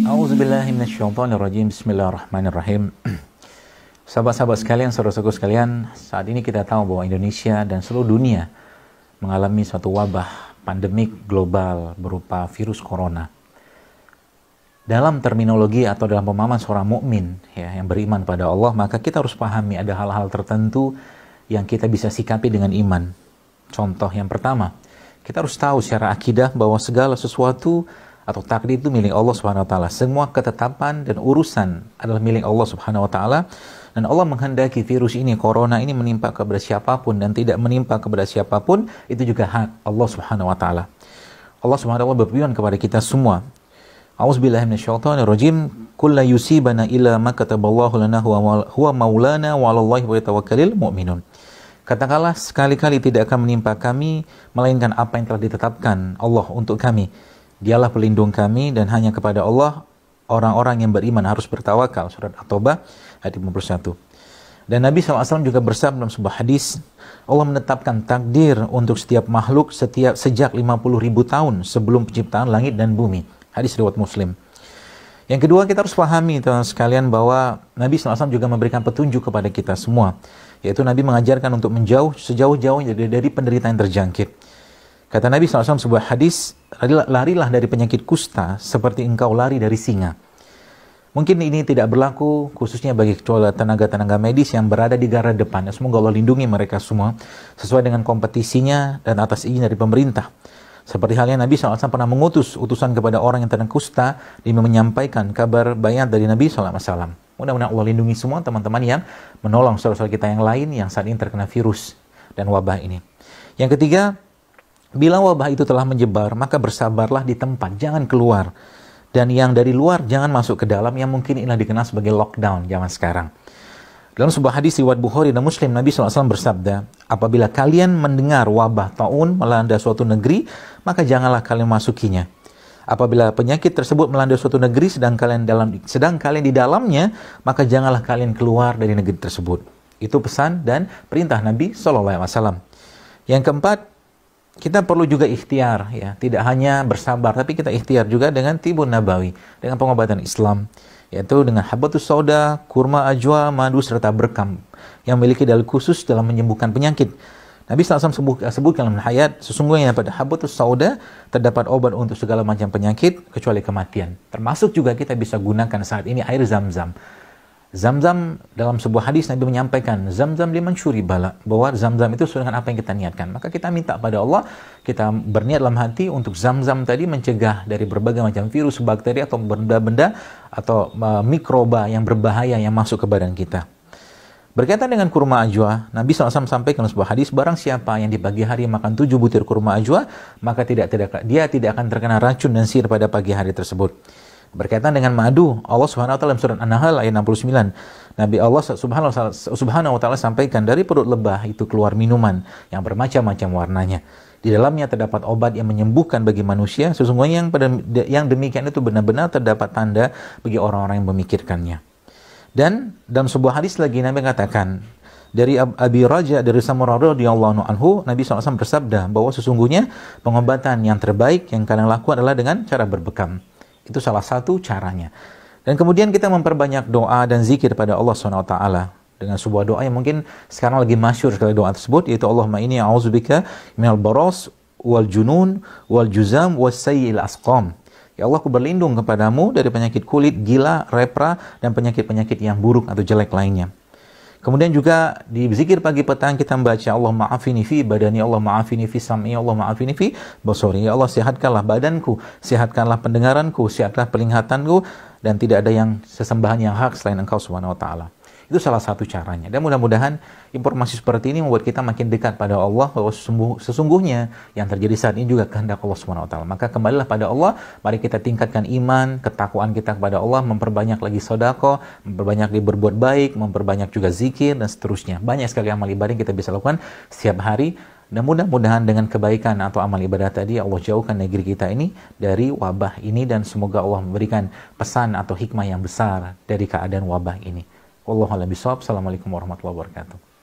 A'udzubillahiminasyaitonirrajim. Bismillahirrahmanirrahim. Sahabat-sahabat sekalian, saudara-saudaraku sekalian, saat ini kita tahu bahwa Indonesia dan seluruh dunia mengalami suatu wabah pandemik global berupa virus corona. Dalam terminologi atau dalam pemahaman seorang mukmin yang beriman pada Allah, maka kita harus pahami ada hal-hal tertentu yang kita bisa sikapi dengan iman. Contoh yang pertama, kita harus tahu secara akidah bahwa segala sesuatu atau takdir itu milik Allah Subhanahu wa taala. Semua ketetapan dan urusan adalah milik Allah Subhanahu wa taala, dan Allah menghendaki virus ini, corona ini, menimpa kepada siapapun dan tidak menimpa kepada siapapun, itu juga hak Allah Subhanahu wa taala. Allah Subhanahu wa taala berfirman kepada kita semua, A'udzubillahi minasyaitonirrajim, "Qul la yusibana illa ma kataballahu lana huwa maulana wa 'alallahi falyatawakkalul mu'minun." Katakanlah, sekali-kali tidak akan menimpa kami melainkan apa yang telah ditetapkan Allah untuk kami. Dialah pelindung kami dan hanya kepada Allah orang-orang yang beriman harus bertawakal. Surat At-Taubah ayat 51. Dan Nabi SAW juga bersabda dalam sebuah hadis, Allah menetapkan takdir untuk setiap makhluk sejak 50.000 tahun sebelum penciptaan langit dan bumi. Hadis riwayat Muslim. Yang kedua, kita harus pahami teman-teman sekalian bahwa Nabi SAW juga memberikan petunjuk kepada kita semua, yaitu Nabi mengajarkan untuk menjauh sejauh-jauhnya dari penderitaan yang terjangkit. Kata Nabi SAW sebuah hadis, larilah dari penyakit kusta seperti engkau lari dari singa. Mungkin ini tidak berlaku khususnya bagi tenaga-tenaga medis yang berada di garda depan. Semoga Allah lindungi mereka semua sesuai dengan kompetisinya dan atas izin dari pemerintah. Seperti halnya Nabi SAW pernah mengutus utusan kepada orang yang terkena kusta demi menyampaikan kabar bayat dari Nabi SAW. Mudah-mudahan Allah lindungi semua teman-teman yang menolong saudara-saudara kita yang lain yang saat ini terkena virus dan wabah ini. Yang ketiga, bila wabah itu telah menyebar, maka bersabarlah di tempat, jangan keluar. Dan yang dari luar, jangan masuk ke dalam, yang mungkin inilah dikenal sebagai lockdown zaman sekarang. Dalam sebuah hadis riwayat Bukhari dan Muslim, Nabi SAW bersabda, apabila kalian mendengar wabah taun melanda suatu negeri, maka janganlah kalian masukinya. Apabila penyakit tersebut melanda suatu negeri, sedang kalian di dalamnya, maka janganlah kalian keluar dari negeri tersebut. Itu pesan dan perintah Nabi SAW. Yang keempat, kita perlu juga ikhtiar, tidak hanya bersabar, tapi kita ikhtiar juga dengan tibun nabawi, dengan pengobatan Islam, yaitu dengan habatus sauda, kurma ajwa, madu, serta berkam, yang memiliki dalil khusus dalam menyembuhkan penyakit. Nabi SAW sebutkan dalam hayat, sesungguhnya pada habatus sauda terdapat obat untuk segala macam penyakit, kecuali kematian. Termasuk juga kita bisa gunakan saat ini air Zam-Zam. Zam-Zam, dalam sebuah hadis Nabi menyampaikan, Zam-Zam liman syuribala, bahwa Zam-Zam itu sesuai dengan apa yang kita niatkan. Maka kita minta pada Allah, kita berniat dalam hati untuk Zam-Zam tadi mencegah dari berbagai macam virus, bakteri, atau benda-benda atau mikroba yang berbahaya yang masuk ke badan kita. Berkaitan dengan kurma ajwa, Nabi SAW sampaikan dalam sebuah hadis, barang siapa yang di pagi hari makan 7 butir kurma ajwa, maka dia tidak akan terkena racun dan sihir pada pagi hari tersebut. Berkaitan dengan madu, Allah Subhanahu wa taala dalam surat An-Nahl ayat 69, Nabi Allah Subhanahu wa taala sampaikan, dari perut lebah itu keluar minuman yang bermacam-macam warnanya. Di dalamnya terdapat obat yang menyembuhkan bagi manusia. Sesungguhnya yang demikian itu benar-benar terdapat tanda bagi orang-orang yang memikirkannya. Dan dalam sebuah hadis lagi Nabi katakan, dari Abi Raja dari Samurah radhiyallahu anhu, Nabi SAW bersabda bahwa sesungguhnya pengobatan yang terbaik yang kalian lakukan adalah dengan cara berbekam. Itu salah satu caranya. Dan kemudian kita memperbanyak doa dan zikir pada Allah SWT dengan sebuah doa yang mungkin sekarang lagi masyhur sekali doa tersebut, yaitu Allahumma inni a'udzubika minal baras wal junun wal juzam was sayyi'il asqam. Ya Allah, aku berlindung kepadamu dari penyakit kulit, gila, lepra, dan penyakit-penyakit yang buruk atau jelek lainnya. Kemudian juga di zikir pagi petang kita membaca Allah ma'afini fi badani, Allah ma'afini fi sam'i, Allah ma'afini fi basari. Ya Allah, sehatkanlah badanku, sehatkanlah pendengaranku, sehatkanlah penglihatanku, dan tidak ada yang sesembahan yang hak selain Engkau Subhanahu wa taala. Itu salah satu caranya. Dan mudah-mudahan informasi seperti ini membuat kita makin dekat pada Allah, bahwa sesungguhnya yang terjadi saat ini juga kehendak Allah Subhanahu wa taala. Maka kembalilah pada Allah, mari kita tingkatkan iman, ketakwaan kita kepada Allah, memperbanyak lagi sedekah, memperbanyak lagi berbuat baik, memperbanyak juga zikir dan seterusnya. Banyak sekali amal ibadah yang kita bisa lakukan setiap hari. Dan mudah-mudahan dengan kebaikan atau amal ibadah tadi, Allah jauhkan negeri kita ini dari wabah ini, dan semoga Allah memberikan pesan atau hikmah yang besar dari keadaan wabah ini. Wallahu a'lam bishawab. Assalamualaikum warahmatullahi wabarakatuh.